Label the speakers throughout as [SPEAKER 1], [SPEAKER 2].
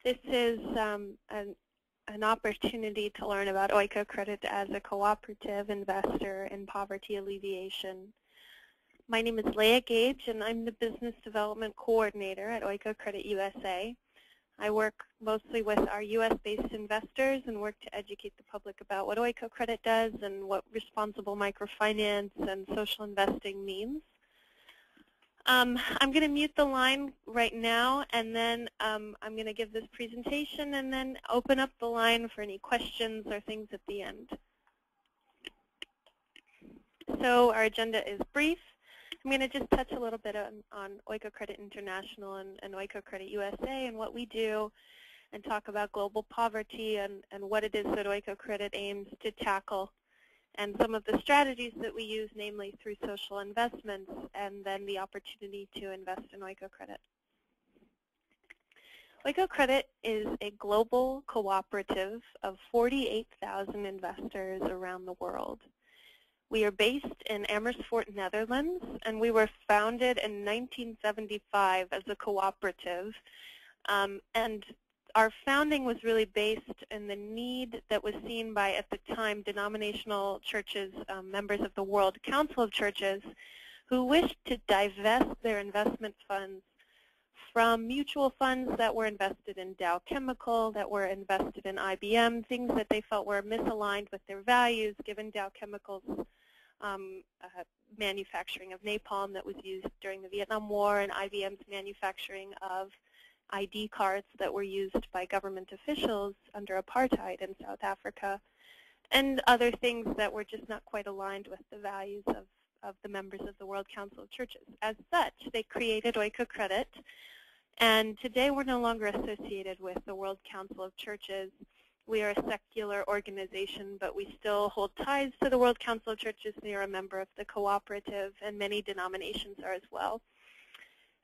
[SPEAKER 1] This is an opportunity to learn about Oikocredit as a cooperative investor in poverty alleviation. My name is Leah Gage, and I'm the Business Development Coordinator at Oikocredit USA. I work mostly with our U.S.-based investors and work to educate the public about what Oikocredit does and what responsible microfinance and social investing means. I'm going to mute the line right now, and then I'm going to give this presentation and then open up the line for any questions or things at the end. So our agenda is brief. I'm going to just touch a little bit on Oikocredit International and Oikocredit USA and what we do, and talk about global poverty and what it is that Oikocredit aims to tackle, and some of the strategies that we use, namely through social investments, and then the opportunity to invest in Oikocredit. Oikocredit is a global cooperative of 48,000 investors around the world. We are based in Amersfoort, Netherlands, and we were founded in 1975 as a cooperative. And our founding was really based in the need that was seen by, at the time, denominational churches, members of the World Council of Churches, who wished to divest their investment funds from mutual funds that were invested in Dow Chemical, that were invested in IBM, things that they felt were misaligned with their values, given Dow Chemical's manufacturing of napalm that was used during the Vietnam War, and IBM's manufacturing of ID cards that were used by government officials under apartheid in South Africa, and other things that were just not quite aligned with the values of the members of the World Council of Churches. As such, they created Oikocredit, and today we're no longer associated with the World Council of Churches. We are a secular organization, but we still hold ties to the World Council of Churches. We are a member of the cooperative, and many denominations are as well.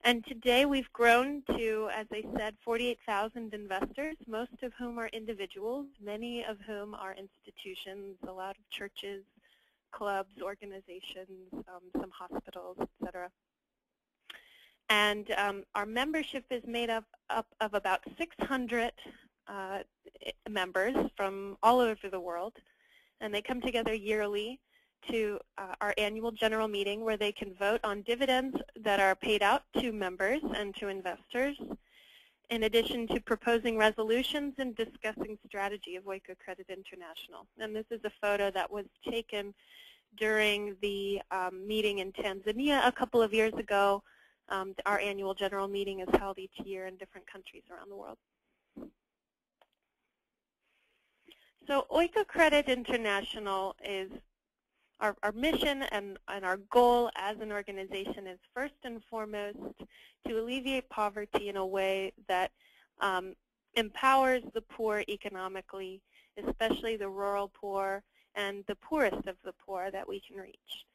[SPEAKER 1] And today we've grown to, as I said, 48,000 investors, most of whom are individuals, many of whom are institutions, a lot of churches, clubs, organizations, some hospitals, etc. And our membership is made up of about 600 members from all over the world, and they come together yearly to our annual general meeting, where they can vote on dividends that are paid out to members and to investors, in addition to proposing resolutions and discussing strategy of Oikocredit International. And this is a photo that was taken during the meeting in Tanzania a couple of years ago. Our annual general meeting is held each year in different countries around the world. So Oikocredit International is our mission, and our goal as an organization is first and foremost to alleviate poverty in a way that empowers the poor economically, especially the rural poor and the poorest of the poor that we can reach.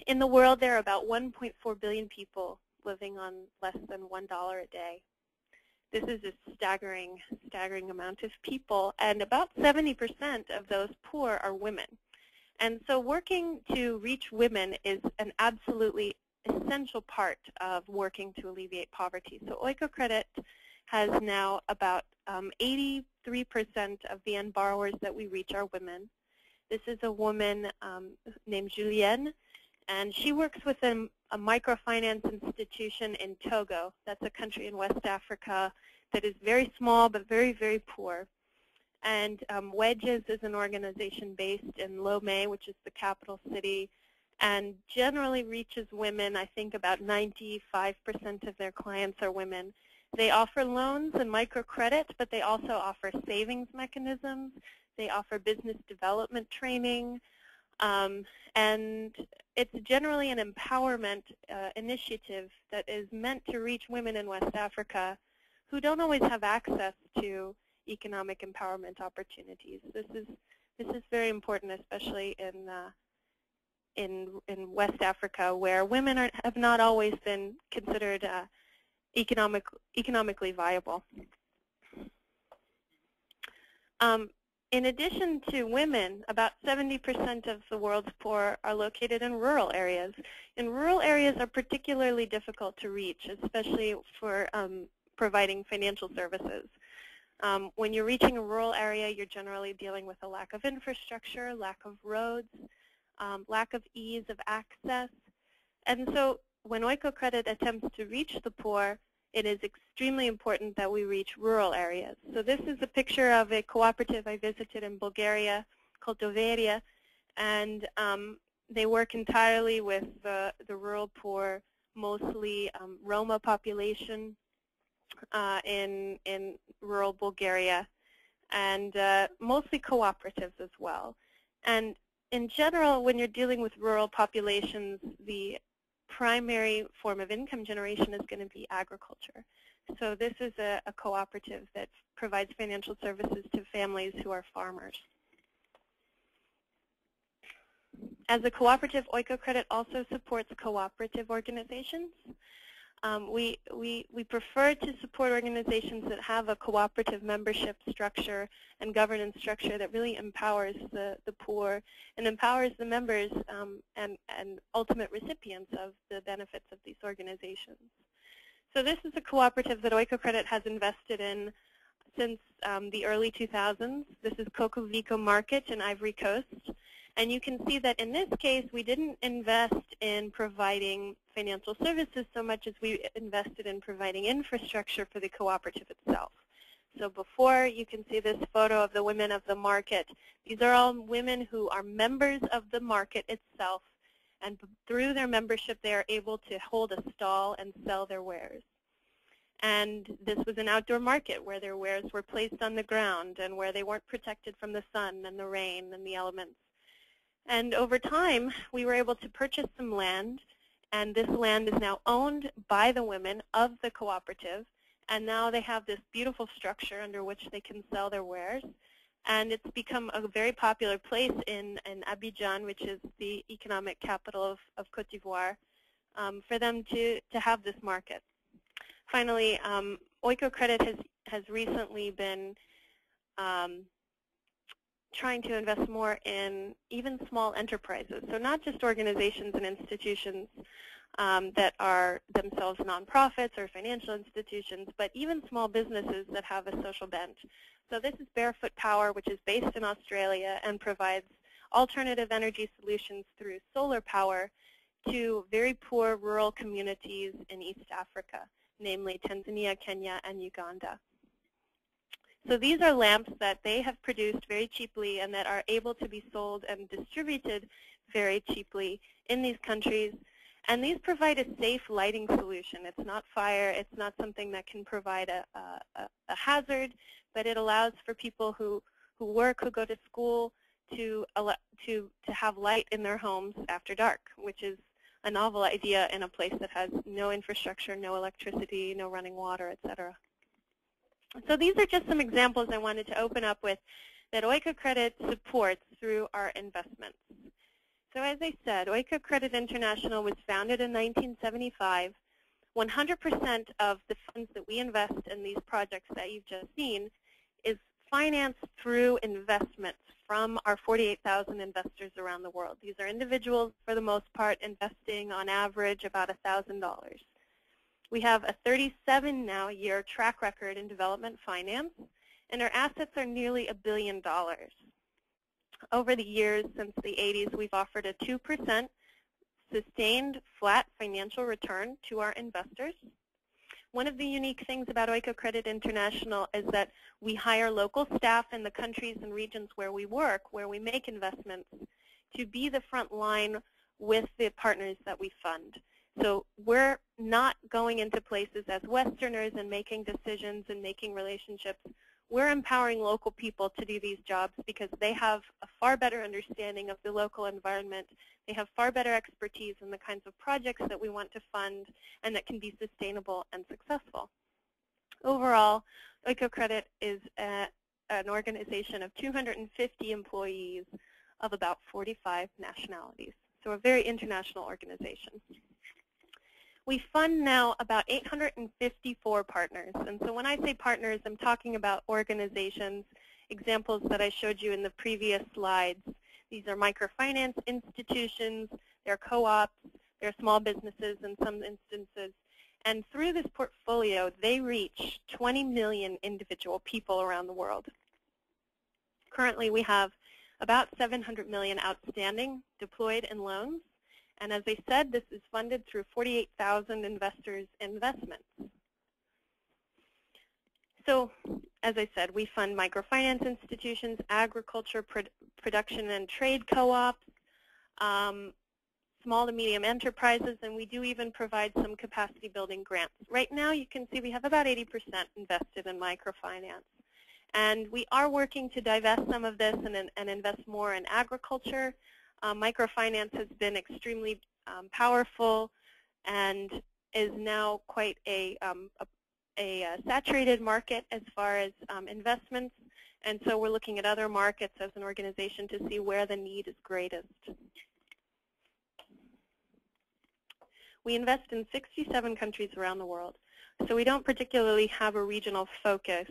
[SPEAKER 1] In the world, there are about 1.4 billion people living on less than $1 a day. This is a staggering amount of people, and about 70% of those poor are women. And so working to reach women is an absolutely essential part of working to alleviate poverty. So Oikocredit has now about 83% of the end borrowers that we reach are women. This is a woman named Julienne, and she works with a microfinance institution in Togo. That's a country in West Africa that is very small but very, very poor. And Wedges is an organization based in Lomé, which is the capital city, and generally reaches women. I think about 95% of their clients are women. They offer loans and microcredit, but they also offer savings mechanisms. They offer business development training. And it's generally an empowerment initiative that is meant to reach women in West Africa who don't always have access to economic empowerment opportunities. This is very important, especially in West Africa, where women have not always been considered economically viable. In addition to women, about 70% of the world's poor are located in rural areas. And rural areas are particularly difficult to reach, especially for providing financial services. When you're reaching a rural area, you're generally dealing with a lack of infrastructure, lack of roads, lack of ease of access. And so when Oikocredit attempts to reach the poor, it is extremely important that we reach rural areas. So this is a picture of a cooperative I visited in Bulgaria called Doveria, and they work entirely with the rural poor, mostly Roma population in rural Bulgaria, and mostly cooperatives as well. And in general, when you're dealing with rural populations, the primary form of income generation is going to be agriculture. So this is a cooperative that provides financial services to families who are farmers. As a cooperative, Oikocredit also supports cooperative organizations. We prefer to support organizations that have a cooperative membership structure and governance structure that really empowers the poor and empowers the members and ultimate recipients of the benefits of these organizations. So this is a cooperative that Oikocredit has invested in since the early 2000s. This is Kokoviko Market in Ivory Coast. And you can see that in this case, we didn't invest in providing financial services so much as we invested in providing infrastructure for the cooperative itself. So before, you can see this photo of the women of the market. These are all women who are members of the market itself. And through their membership, they are able to hold a stall and sell their wares. And this was an outdoor market where their wares were placed on the ground and where they weren't protected from the sun and the rain and the elements. And over time, we were able to purchase some land, and this land is now owned by the women of the cooperative, and now they have this beautiful structure under which they can sell their wares. And it's become a very popular place in Abidjan, which is the economic capital of Côte d'Ivoire, for them to have this market. Finally, Oikocredit has recently been trying to invest more in even small enterprises. So not just organizations and institutions that are themselves nonprofits or financial institutions, but even small businesses that have a social bent. So this is Barefoot Power, which is based in Australia and provides alternative energy solutions through solar power to very poor rural communities in East Africa, namely Tanzania, Kenya, and Uganda. So these are lamps that they have produced very cheaply and that are able to be sold and distributed very cheaply in these countries. And these provide a safe lighting solution. It's not fire. It's not something that can provide a hazard, but it allows for people who work, who go to school, to have light in their homes after dark, which is a novel idea in a place that has no infrastructure, no electricity, no running water, etc. So these are just some examples I wanted to open up with that Oikocredit supports through our investments. So as I said, Oikocredit International was founded in 1975. 100% of the funds that we invest in these projects that you've just seen is financed through investments from our 48,000 investors around the world. These are individuals, for the most part, investing on average about $1,000. We have a 37-now-year track record in development finance, and our assets are nearly $1 billion. Over the years, since the 80s, we've offered a 2% sustained flat financial return to our investors. One of the unique things about Oikocredit International is that we hire local staff in the countries and regions where we work, where we make investments, to be the front line with the partners that we fund. So we're not going into places as Westerners and making decisions and making relationships. We're empowering local people to do these jobs because they have a far better understanding of the local environment. They have far better expertise in the kinds of projects that we want to fund and that can be sustainable and successful. Overall, Oikocredit is an organization of 250 employees of about 45 nationalities. So a very international organization. We fund now about 854 partners. And so when I say partners, I'm talking about organizations, examples that I showed you in the previous slides. These are microfinance institutions, they're co-ops, they're small businesses in some instances. And through this portfolio, they reach 20 million individual people around the world. Currently, we have about 700 million outstanding deployed in loans. And as I said, this is funded through 48,000 investors' investments. So, as I said, we fund microfinance institutions, agriculture, production and trade co-ops, small to medium enterprises, and we do even provide some capacity building grants. Right now, you can see we have about 80% invested in microfinance. And we are working to divest some of this and invest more in agriculture. Microfinance has been extremely powerful and is now quite a saturated market as far as investments. And so we're looking at other markets as an organization to see where the need is greatest. We invest in 67 countries around the world, so we don't particularly have a regional focus.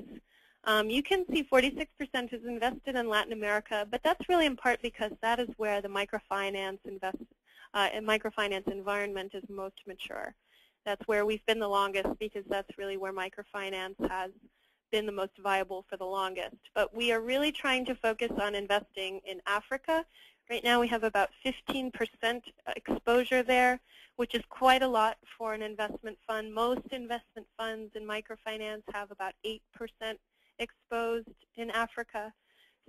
[SPEAKER 1] You can see 46% is invested in Latin America, but that's really in part because that is where the microfinance environment is most mature. That's where we've been the longest because that's really where microfinance has been the most viable for the longest. But we are really trying to focus on investing in Africa. Right now we have about 15% exposure there, which is quite a lot for an investment fund. Most investment funds in microfinance have about 8% exposed in Africa.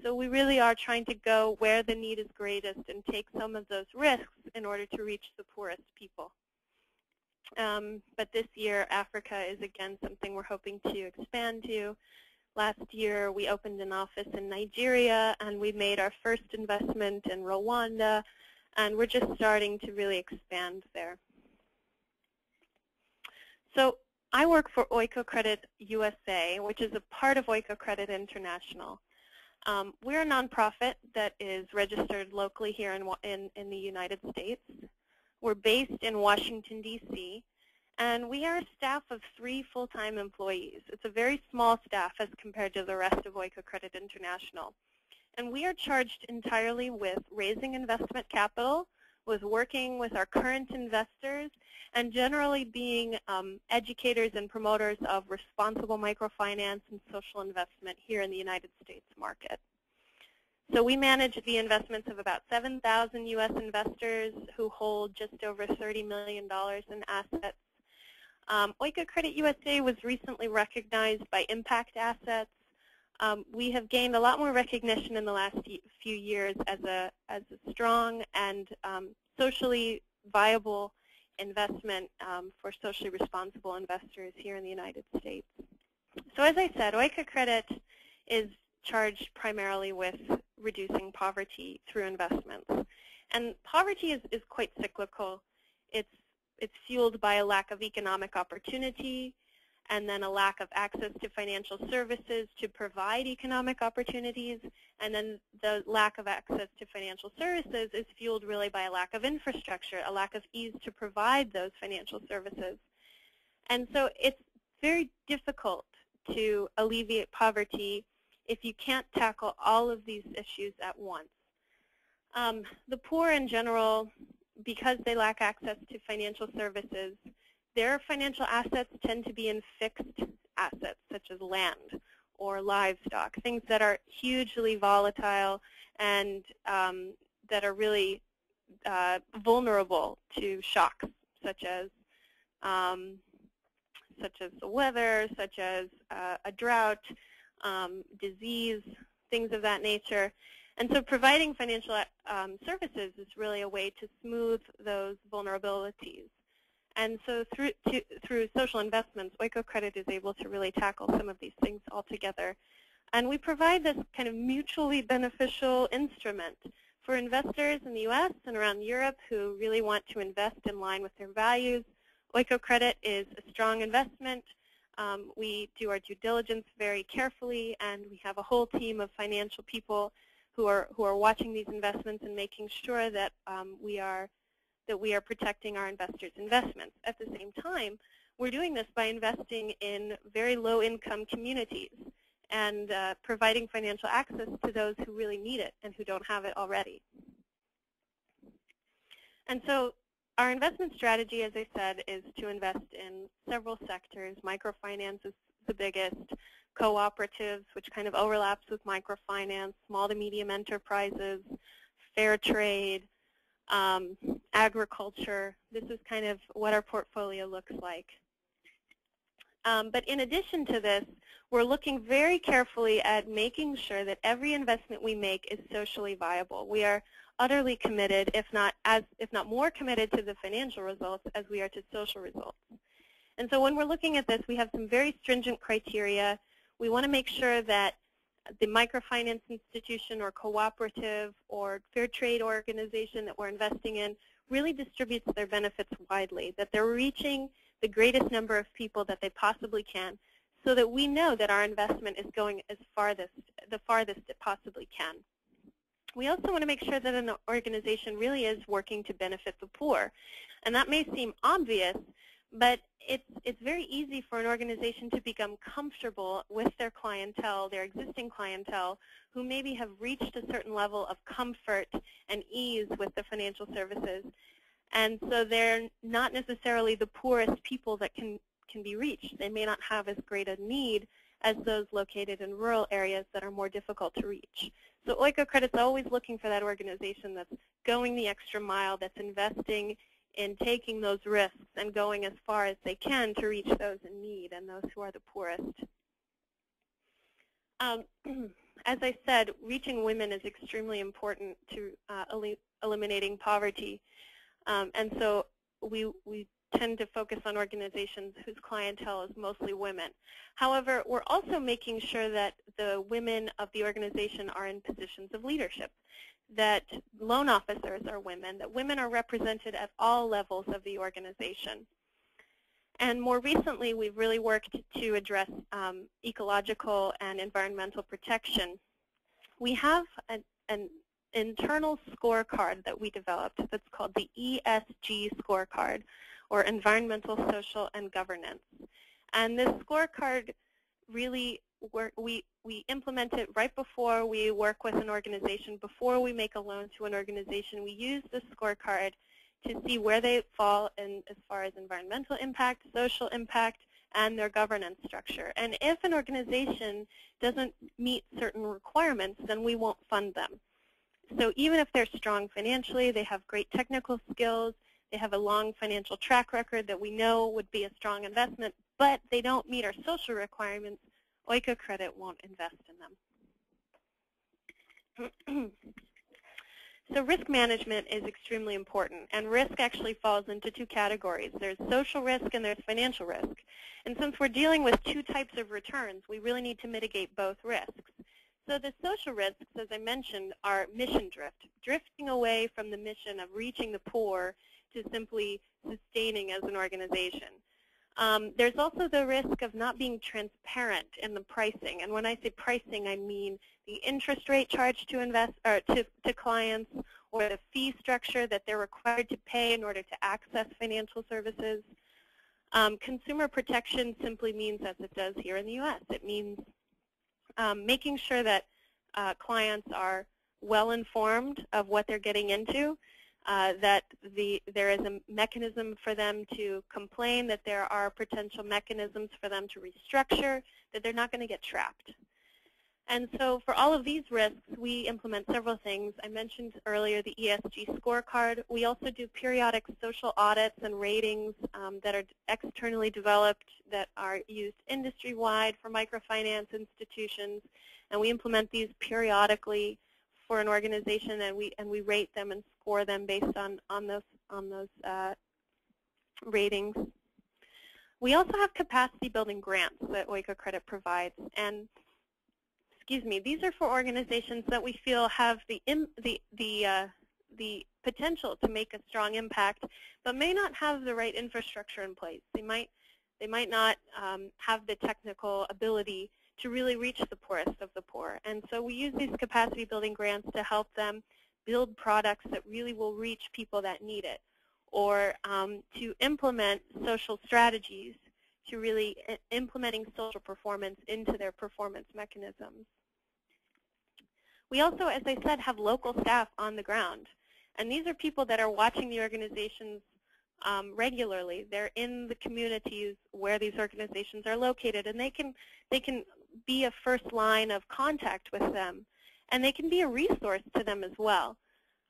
[SPEAKER 1] So we really are trying to go where the need is greatest and take some of those risks in order to reach the poorest people. But this year, Africa is again something we're hoping to expand to. Last year, we opened an office in Nigeria, and we made our first investment in Rwanda, and we're just starting to really expand there. So I work for Oikocredit USA, which is a part of Oikocredit International. We're a nonprofit that is registered locally here in the United States. We're based in Washington, D.C., and we are a staff of 3 full-time employees. It's a very small staff as compared to the rest of Oikocredit International. And we are charged entirely with raising investment capital, with working with our current investors, and generally being educators and promoters of responsible microfinance and social investment here in the United States market. So we manage the investments of about 7,000 U.S. investors who hold just over $30 million in assets. Oikocredit USA was recently recognized by Impact Assets. We have gained a lot more recognition in the last few years as a strong and socially viable investment for socially responsible investors here in the United States. So as I said, Oikocredit is charged primarily with reducing poverty through investments. And poverty is quite cyclical. It's fueled by a lack of economic opportunity, and then a lack of access to financial services to provide economic opportunities, and then the lack of access to financial services is fueled really by a lack of infrastructure, a lack of ease to provide those financial services. And so it's very difficult to alleviate poverty if you can't tackle all of these issues at once. The poor in general, because they lack access to financial services, their financial assets tend to be in fixed assets, such as land or livestock, things that are hugely volatile and that are really vulnerable to shocks, such as the weather, such as a drought, disease, things of that nature. And so providing financial services is really a way to smooth those vulnerabilities. And so through social investments, Oikocredit is able to really tackle some of these things altogether. And we provide this kind of mutually beneficial instrument for investors in the U.S. and around Europe who really want to invest in line with their values. Oikocredit is a strong investment. We do our due diligence very carefully, and we have a whole team of financial people who are watching these investments and making sure that we are protecting our investors' investments. At the same time, we're doing this by investing in very low-income communities and providing financial access to those who really need it and who don't have it already. And so our investment strategy, as I said, is to invest in several sectors. Microfinance is the biggest, cooperatives, which kind of overlaps with microfinance, small to medium enterprises, fair trade, agriculture. This is kind of what our portfolio looks like. But in addition to this, we're looking very carefully at making sure that every investment we make is socially viable. We are utterly committed, if not more committed to the financial results as we are to social results. And so when we're looking at this, we have some very stringent criteria. We want to make sure that the microfinance institution or cooperative or fair trade organization that we're investing in really distributes their benefits widely, that they're reaching the greatest number of people that they possibly can, so that we know that our investment is going the farthest it possibly can. We also want to make sure that an organization really is working to benefit the poor. And that may seem obvious, but it's very easy for an organization to become comfortable with their clientele, their existing clientele, who maybe have reached a certain level of comfort and ease with the financial services. And so they're not necessarily the poorest people that can be reached. They may not have as great a need as those located in rural areas that are more difficult to reach. So Oikocredit's always looking for that organization that's going the extra mile, that's investing in taking those risks and going as far as they can to reach those in need and those who are the poorest. As I said, reaching women is extremely important to eliminating poverty. And so we tend to focus on organizations whose clientele is mostly women. However, we're also making sure that the women of the organization are in positions of leadership, that loan officers are women, that women are represented at all levels of the organization. And more recently, we've really worked to address ecological and environmental protection. We have an internal scorecard that we developed that's called the ESG scorecard, or Environmental, Social, and Governance. And this scorecard really, we implement it right before we work with an organization. Before we make a loan to an organization, we use this scorecard to see where they fall in as far as environmental impact, social impact, and their governance structure. And if an organization doesn't meet certain requirements, then we won't fund them. So even if they're strong financially, they have great technical skills, they have a long financial track record that we know would be a strong investment, but they don't meet our social requirements, Oikocredit won't invest in them. So risk management is extremely important, and risk actually falls into two categories. There's social risk and there's financial risk. And since we're dealing with two types of returns, we really need to mitigate both risks. So the social risks, as I mentioned, are mission drift, drifting away from the mission of reaching the poor to simply sustaining as an organization. There's also the risk of not being transparent in the pricing. And when I say pricing, I mean the interest rate charged to clients, or the fee structure that they're required to pay in order to access financial services. Consumer protection simply means, as it does here in the U.S., it means making sure that clients are well informed of what they're getting into, that there is a mechanism for them to complain, that there are potential mechanisms for them to restructure, that they're not going to get trapped. And so for all of these risks, we implement several things. I mentioned earlier the ESG scorecard. We also do periodic social audits and ratings that are externally developed, that are used industry-wide for microfinance institutions. And we implement these periodically for an organization, and we rate them and score them based on those ratings. We also have capacity building grants that Oikocredit provides, and these are for organizations that we feel have the potential to make a strong impact, but may not have the right infrastructure in place. They might not have the technical ability to really reach the poorest of the poor. And so we use these capacity building grants to help them build products that really will reach people that need it, or to implement social strategies, to really implementing social performance into their performance mechanisms. We also, as I said, have local staff on the ground. And these are people that are watching the organizations regularly. They're in the communities where these organizations are located, and they can be a first line of contact with them, and they can be a resource to them as well.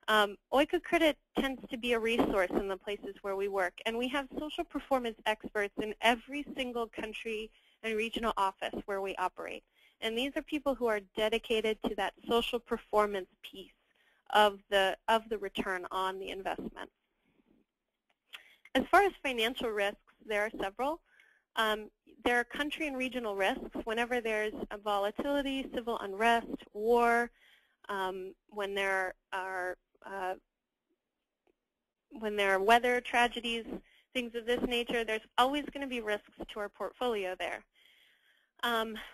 [SPEAKER 1] Oikocredit tends to be a resource in the places where we work, and we have social performance experts in every single country and regional office where we operate. And these are people who are dedicated to that social performance piece of the return on the investment. As far as financial risks, there are several. There are country and regional risks. Whenever there's a volatility, civil unrest, war, when there are weather tragedies, things of this nature, there's always going to be risks to our portfolio there.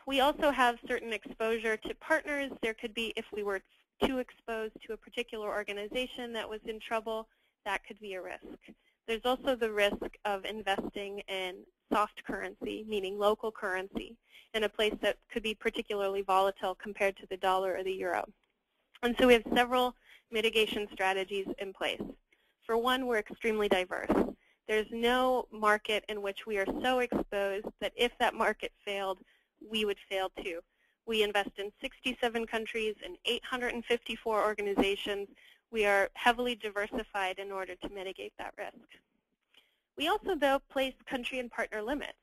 [SPEAKER 1] We also have certain exposure to partners. There could be, if we were too exposed to a particular organization that was in trouble, that could be a risk. There's also the risk of investing in soft currency, meaning local currency, in a place that could be particularly volatile compared to the dollar or the euro. And so we have several mitigation strategies in place. For one, we're extremely diverse. There's no market in which we are so exposed that if that market failed, we would fail too. We invest in 67 countries and 854 organizations. We are heavily diversified in order to mitigate that risk. We also, though, place country and partner limits.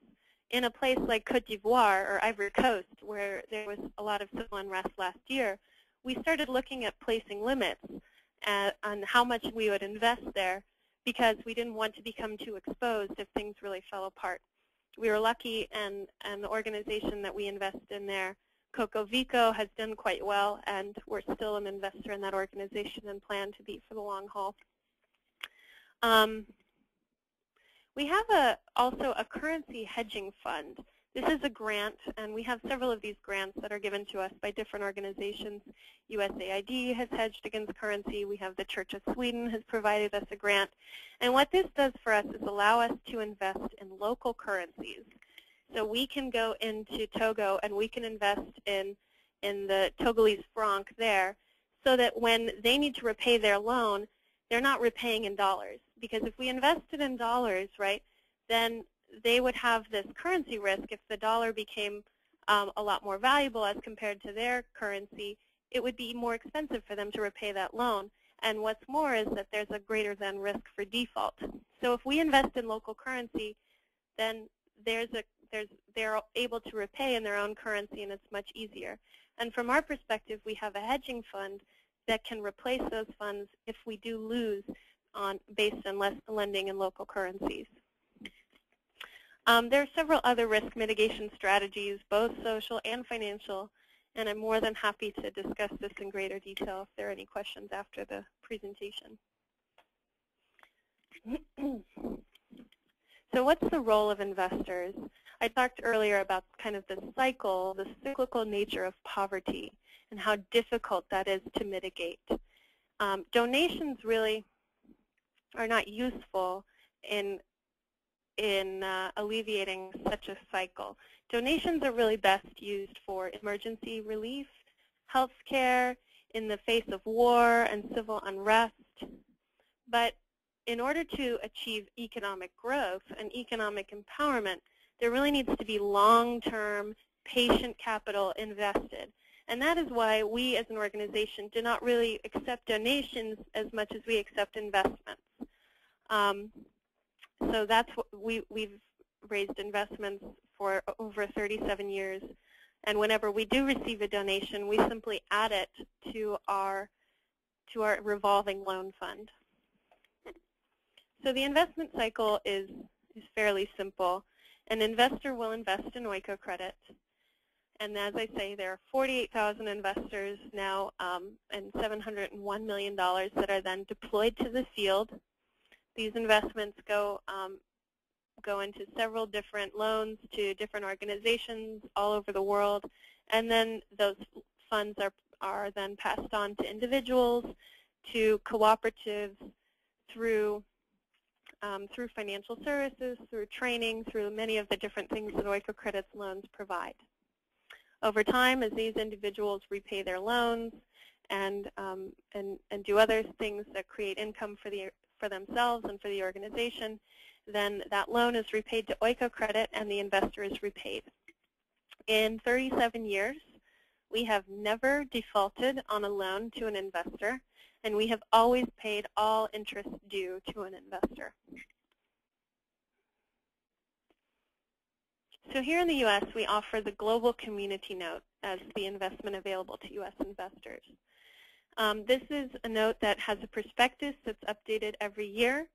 [SPEAKER 1] In a place like Côte d'Ivoire or Ivory Coast, where there was a lot of civil unrest last year, we started looking at placing limits on how much we would invest there, because we didn't want to become too exposed if things really fell apart. We were lucky, and the organization that we invest in there, Coco Vico, has done quite well, and we're still an investor in that organization and plan to be for the long haul. We have also a currency hedging fund. This is a grant, and we have several of these grants that are given to us by different organizations. USAID has hedged against currency. We have the Church of Sweden has provided us a grant. And what this does for us is allow us to invest in local currencies. So we can go into Togo and we can invest in the Togolese franc there, so that when they need to repay their loan, they're not repaying in dollars. Because if we invested in dollars, right, then they would have this currency risk. If the dollar became a lot more valuable as compared to their currency, it would be more expensive for them to repay that loan. And what's more is that there's a greater than risk for default. So if we invest in local currency, then they're able to repay in their own currency, and it's much easier. And from our perspective, we have a hedging fund that can replace those funds if we do lose based on less lending in local currencies. There are several other risk mitigation strategies, both social and financial, and I'm more than happy to discuss this in greater detail if there are any questions after the presentation. So what's the role of investors? I talked earlier about kind of the cycle, the cyclical nature of poverty, and how difficult that is to mitigate. Donations really are not useful in alleviating such a cycle. Donations are really best used for emergency relief, health care, in the face of war and civil unrest. But in order to achieve economic growth and economic empowerment, there really needs to be long-term, patient capital invested. And that is why we as an organization do not really accept donations as much as we accept investments. So that's what we've raised investments for over 37 years. And whenever we do receive a donation, we simply add it to our revolving loan fund. So the investment cycle is fairly simple. An investor will invest in Oikocredit. And as I say, there are 48,000 investors now and $701 million that are then deployed to the field. These investments go into several different loans to different organizations all over the world, and then those funds are then passed on to individuals, to cooperatives, through financial services, through training, through many of the different things that Oikocredit's loans provide. Over time, as these individuals repay their loans and do other things that create income for themselves and for the organization, then that loan is repaid to Oikocredit and the investor is repaid. In 37 years, we have never defaulted on a loan to an investor, and we have always paid all interest due to an investor. So here in the U.S., we offer the Global Community Note as the investment available to U.S. investors. This is a note that has a prospectus that's updated every year.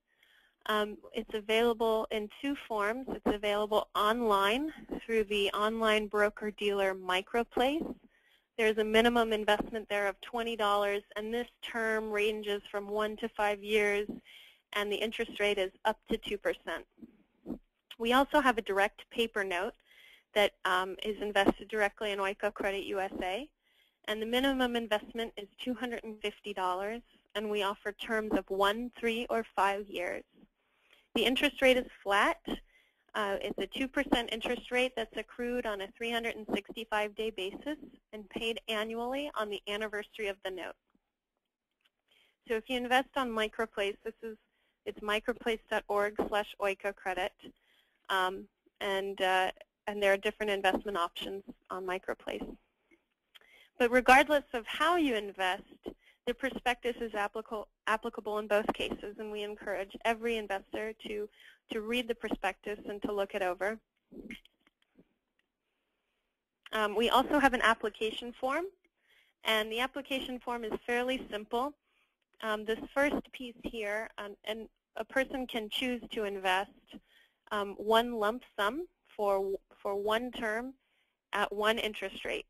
[SPEAKER 1] It's available in two forms. It's available online through the online broker-dealer Microplace. There's a minimum investment there of $20, and this term ranges from 1 to 5 years, and the interest rate is up to 2%. We also have a direct paper note that is invested directly in Oikocredit USA, and the minimum investment is $250, and we offer terms of 1, 3, or 5 years. The interest rate is flat. It's a 2% interest rate that's accrued on a 365-day basis and paid annually on the anniversary of the note. So if you invest on Microplace, it's microplace.org/Oikocredit, and there are different investment options on Microplace. But regardless of how you invest, the prospectus is applicable in both cases, and we encourage every investor to read the prospectus and to look it over. We also have an application form, and the application form is fairly simple. This first piece here, and a person can choose to invest one lump sum for one term at one interest rate.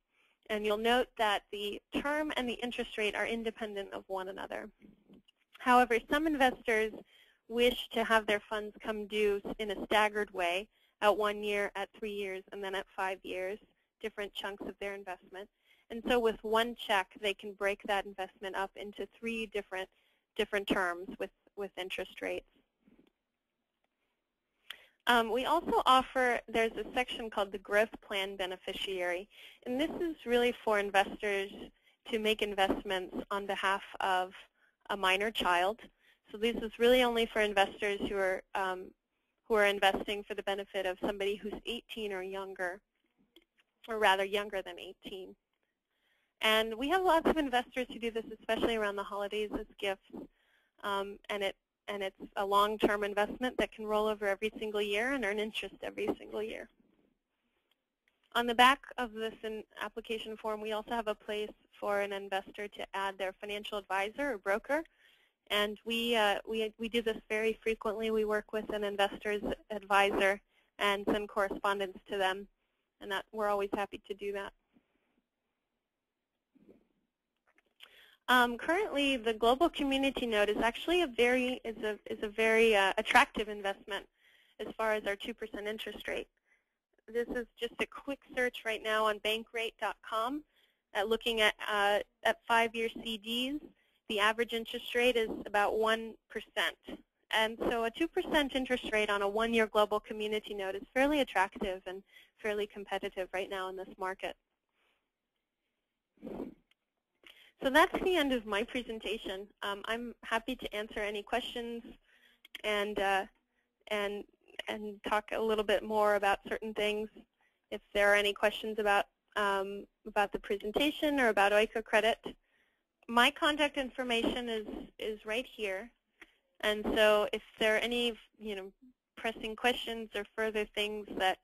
[SPEAKER 1] And you'll note that the term and the interest rate are independent of one another. However, some investors wish to have their funds come due in a staggered way at 1 year, at 3 years, and then at 5 years, different chunks of their investment. And so with one check, they can break that investment up into 3 different terms with interest rates. We also offer, there's a section called the Growth Plan Beneficiary, and this is really for investors to make investments on behalf of a minor child. So this is really only for investors who are investing for the benefit of somebody who's 18 or younger, or rather younger than 18. And we have lots of investors who do this, especially around the holidays, as gifts, and it's a long-term investment that can roll over every single year and earn interest every single year. On the back of this application form, we also have a place for an investor to add their financial advisor or broker, and we do this very frequently. We work with an investor's advisor and send correspondence to them, and we're always happy to do that. Currently, the Global Community Note is actually a very attractive investment as far as our 2% interest rate. This is just a quick search right now on bankrate.com looking at 5-year CDs. The average interest rate is about 1%. And so a 2% interest rate on a 1-year Global Community Note is fairly attractive and fairly competitive right now in this market. So that's the end of my presentation. I'm happy to answer any questions and talk a little bit more about certain things. If there are any questions about the presentation or about Oikocredit, my contact information is right here. And so if there are any pressing questions or further things that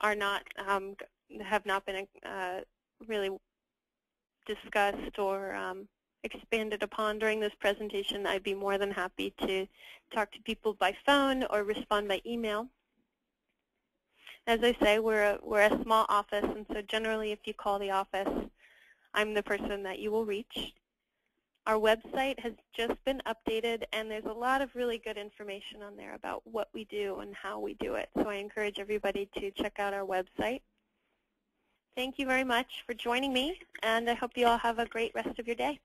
[SPEAKER 1] are not have not been really discussed or expanded upon during this presentation, I'd be more than happy to talk to people by phone or respond by email. As I say, we're a small office, and so generally if you call the office, I'm the person that you will reach. Our website has just been updated, and there's a lot of really good information on there about what we do and how we do it. So I encourage everybody to check out our website. Thank you very much for joining me, and I hope you all have a great rest of your day.